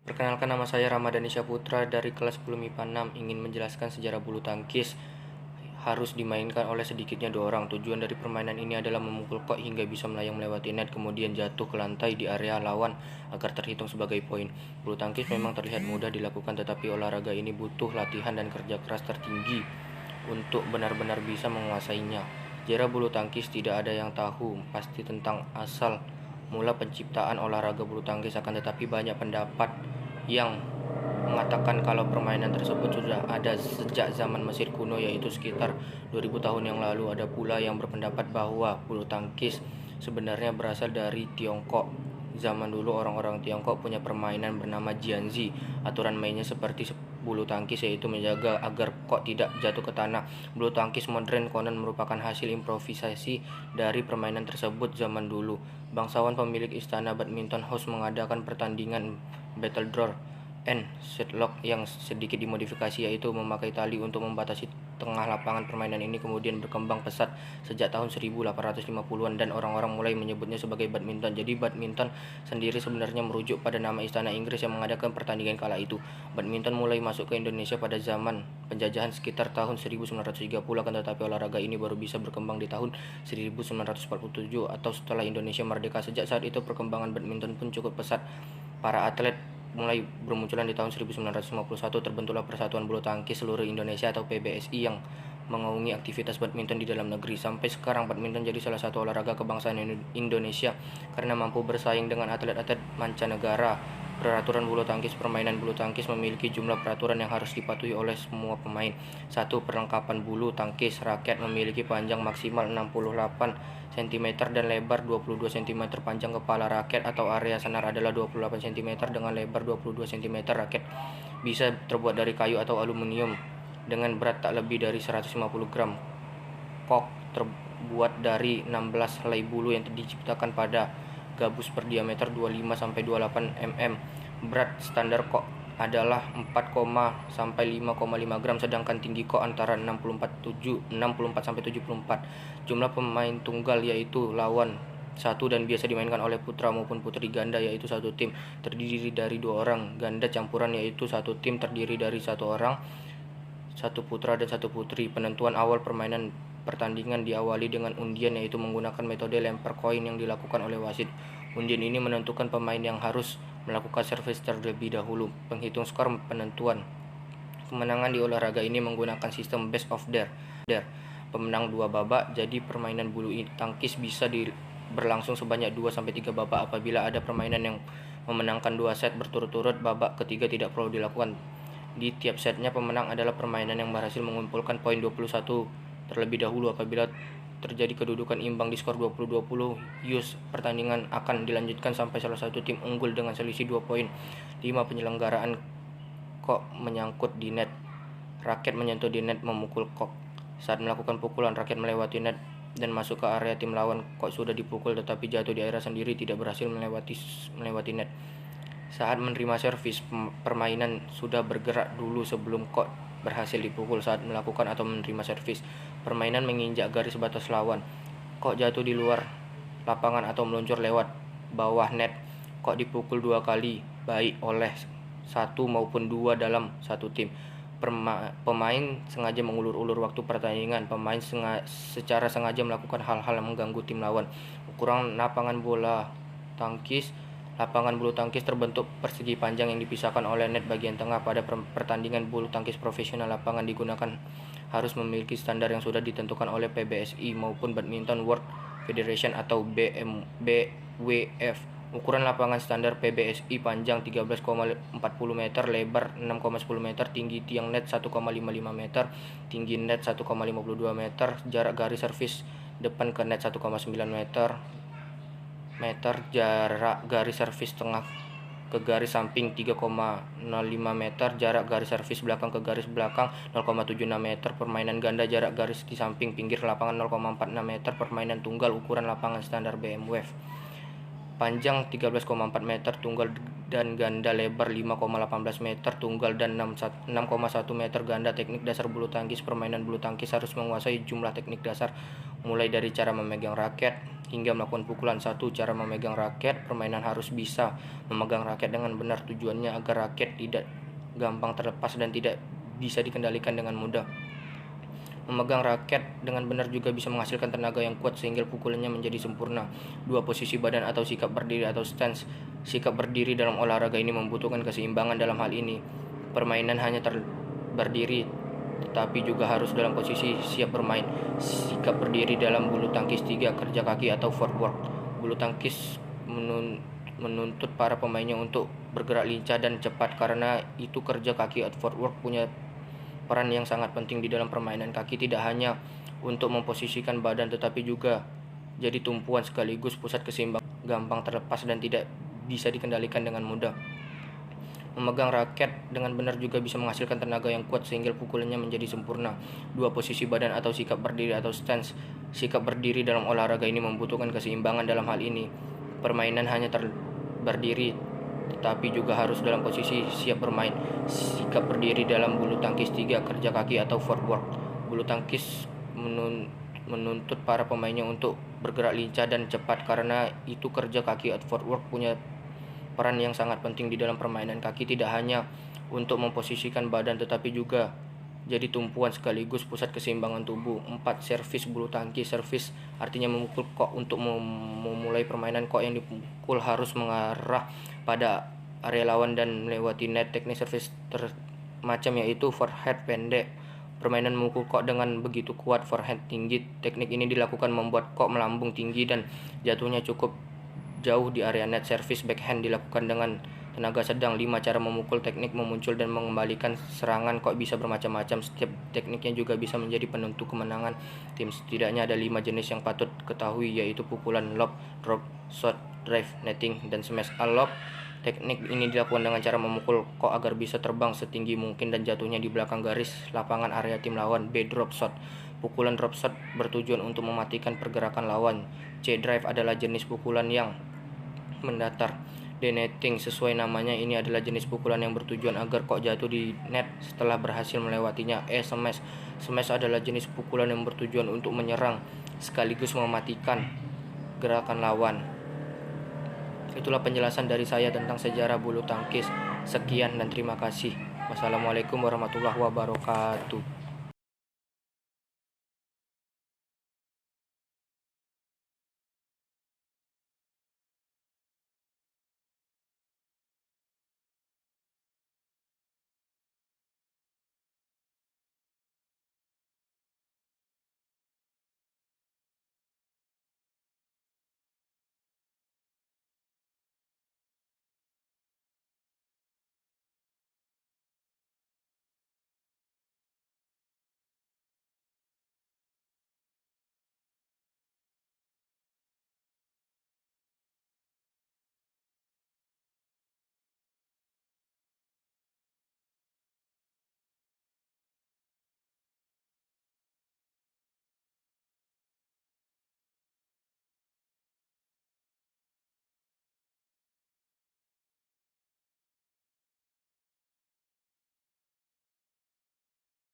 Perkenalkan, nama saya Ramadhani Syaputra dari kelas 10 MIPA 6, ingin menjelaskan sejarah bulu tangkis. Harus dimainkan oleh sedikitnya 2 orang. Tujuan dari permainan ini adalah memukul kok hingga bisa melayang melewati net, kemudian jatuh ke lantai di area lawan agar terhitung sebagai poin. Bulu tangkis memang terlihat mudah dilakukan, tetapi olahraga ini butuh latihan dan kerja keras tertinggi untuk benar-benar bisa menguasainya. Sejarah bulu tangkis tidak ada yang tahu pasti tentang asal mula penciptaan olahraga bulu tangkis, akan tetapi banyak pendapat yang mengatakan kalau permainan tersebut sudah ada sejak zaman Mesir kuno, yaitu sekitar 2000 tahun yang lalu. Ada pula yang berpendapat bahwa bulu tangkis sebenarnya berasal dari Tiongkok. Zaman dulu orang-orang Tiongkok punya permainan bernama jianzi. Aturan mainnya seperti bulu tangkis, yaitu menjaga agar kok tidak jatuh ke tanah. Bulu tangkis modern konon merupakan hasil improvisasi dari permainan tersebut zaman dulu. Bangsawan pemilik istana badminton house mengadakan pertandingan Battledore and Shotlock yang sedikit dimodifikasi, yaitu memakai tali untuk membatasi tengah lapangan. Permainan ini kemudian berkembang pesat sejak tahun 1850-an dan orang-orang mulai menyebutnya sebagai badminton. Jadi badminton sendiri sebenarnya merujuk pada nama istana Inggris yang mengadakan pertandingan kala itu. Badminton mulai masuk ke Indonesia pada zaman penjajahan sekitar tahun 1930, akan tetapi olahraga ini baru bisa berkembang di tahun 1947 atau setelah Indonesia merdeka. Sejak saat itu perkembangan badminton pun cukup pesat. Para atlet mulai bermunculan di tahun 1951. Terbentuklah Persatuan Bulu Tangkis Seluruh Indonesia atau PBSI yang mengaungi aktivitas badminton di dalam negeri. Sampai sekarang badminton jadi salah satu olahraga kebangsaan Indonesia karena mampu bersaing dengan atlet-atlet mancanegara. Peraturan bulu tangkis. Permainan bulu tangkis memiliki jumlah peraturan yang harus dipatuhi oleh semua pemain. 1. Perlengkapan bulu tangkis. Raket memiliki panjang maksimal 68 cm dan lebar 22 cm. Panjang kepala raket atau area senar adalah 28 cm dengan lebar 22 cm. Raket bisa terbuat dari kayu atau aluminium dengan berat tak lebih dari 150 gram. Kok terbuat dari 16 helai bulu yang diciptakan pada gabus berdiameter 25-28 mm. Berat standar kok adalah 4, sampai 5,5 gram, sedangkan tinggi kok antara 64 sampai 74. Jumlah pemain tunggal yaitu lawan satu dan biasa dimainkan oleh putra maupun putri. Ganda yaitu satu tim terdiri dari 2 orang. Ganda campuran yaitu satu tim terdiri dari 1 orang, 1 putra dan 1 putri. Penentuan awal pertandingan diawali dengan undian, yaitu menggunakan metode lempar koin yang dilakukan oleh wasit. Undian ini menentukan pemain yang harus melakukan servis terlebih dahulu. Penghitung skor penentuan kemenangan di olahraga ini menggunakan sistem best of there. Pemenang 2 babak. Jadi permainan bulu tangkis bisa berlangsung sebanyak 2-3 babak. Apabila ada permainan yang memenangkan 2 set berturut-turut, babak ketiga tidak perlu dilakukan. Di tiap setnya pemenang adalah permainan yang berhasil mengumpulkan poin 21 terlebih dahulu. Apabila terjadi kedudukan imbang di skor 20-20, pertandingan akan dilanjutkan sampai salah satu tim unggul dengan selisih 2 poin. 5. Penyelenggaraan kok menyangkut di net. Raket menyentuh di net memukul kok. Saat melakukan pukulan, raket melewati net dan masuk ke area tim lawan. Kok sudah dipukul tetapi jatuh di area sendiri, tidak berhasil melewati net. Saat menerima servis, permainan sudah bergerak dulu sebelum kok berhasil dipukul. Saat melakukan atau menerima servis, permainan menginjak garis batas lawan. Kok jatuh di luar lapangan atau meluncur lewat bawah net. Kok dipukul 2 kali, baik oleh 1 maupun 2 dalam satu tim. Pemain sengaja mengulur-ulur waktu pertandingan. Pemain secara sengaja melakukan hal-hal yang mengganggu tim lawan. Ukuran lapangan bola tangkis. Lapangan bulu tangkis terbentuk persegi panjang yang dipisahkan oleh net bagian tengah. Pada pertandingan bulu tangkis profesional, lapangan digunakan harus memiliki standar yang sudah ditentukan oleh PBSI maupun Badminton World Federation atau BWF. Ukuran lapangan standar PBSI: panjang 13,40 meter, lebar 6,10 meter, tinggi tiang net 1,55 meter, tinggi net 1,52 meter, jarak garis servis depan ke net 1,9 meter, jarak garis servis tengah ke garis samping 3,05 meter, jarak garis servis belakang ke garis belakang 0,76 meter. Permainan ganda, jarak garis di samping pinggir lapangan 0,46 meter. Permainan tunggal, ukuran lapangan standar BMWF panjang 13,4 meter tunggal dan ganda, lebar 5,18 meter tunggal dan 6,1 meter ganda. Teknik dasar bulu tangkis. Permainan bulu tangkis harus menguasai jumlah teknik dasar, mulai dari cara memegang raket hingga melakukan pukulan. 1. Cara memegang raket. Permainan harus bisa memegang raket dengan benar, tujuannya agar raket tidak gampang terlepas dan tidak bisa dikendalikan dengan mudah. Memegang raket dengan benar juga bisa menghasilkan tenaga yang kuat sehingga pukulannya menjadi sempurna. 2. Posisi badan atau sikap berdiri atau stance. Sikap berdiri dalam olahraga ini membutuhkan keseimbangan. Dalam hal ini, permainan hanya berdiri, tetapi juga harus dalam posisi siap bermain. Sikap berdiri dalam bulu tangkis. 3. Kerja kaki atau footwork. Bulu tangkis menuntut para pemainnya untuk bergerak lincah dan cepat. Karena itu kerja kaki atau footwork punya peran yang sangat penting di dalam permainan. Kaki tidak hanya untuk memposisikan badan, tetapi juga jadi tumpuan sekaligus pusat keseimbangan, gampang terlepas dan tidak bisa dikendalikan dengan mudah. Memegang raket dengan benar juga bisa menghasilkan tenaga yang kuat sehingga pukulannya menjadi sempurna. 2. Posisi badan atau sikap berdiri atau stance. Sikap berdiri dalam olahraga ini membutuhkan keseimbangan. Dalam hal ini, permainan hanya berdiri, tetapi juga harus dalam posisi siap bermain. Sikap berdiri dalam bulu tangkis. 3. Kerja kaki atau footwork. Bulu tangkis menuntut para pemainnya untuk bergerak lincah dan cepat. Karena itu kerja kaki atau footwork punya peran yang sangat penting di dalam permainan. Kaki tidak hanya untuk memposisikan badan, tetapi juga jadi tumpuan sekaligus pusat keseimbangan tubuh. 4. Servis bulu tangkis. Servis artinya memukul kok. Untuk memulai permainan, kok yang dipukul harus mengarah pada area lawan dan melewati net. Teknik servis termacam yaitu forehand pendek. Permainan memukul kok dengan begitu kuat, forehand tinggi. Teknik ini dilakukan membuat kok melambung tinggi dan jatuhnya cukup jauh di area net. Servis backhand dilakukan dengan tenaga sedang. 5. Cara memukul. Teknik memuncul dan mengembalikan serangan kok bisa bermacam-macam. Setiap tekniknya juga bisa menjadi penentu kemenangan tim. Setidaknya ada 5 jenis yang patut ketahui, yaitu pukulan, lob, drop, shot, drive, netting, dan smash. Lob. Teknik ini dilakukan dengan cara memukul kok agar bisa terbang setinggi mungkin dan jatuhnya di belakang garis lapangan area tim lawan. B. Drop shot. Pukulan drop shot bertujuan untuk mematikan pergerakan lawan. C. Drive adalah jenis pukulan yang mendatar. D. Netting. Sesuai namanya, ini adalah jenis pukulan yang bertujuan agar kok jatuh di net setelah berhasil melewatinya. E. Smash. Smash adalah jenis pukulan yang bertujuan untuk menyerang sekaligus mematikan gerakan lawan. Itulah penjelasan dari saya tentang sejarah bulu tangkis. Sekian dan terima kasih. Wassalamualaikum warahmatullahi wabarakatuh.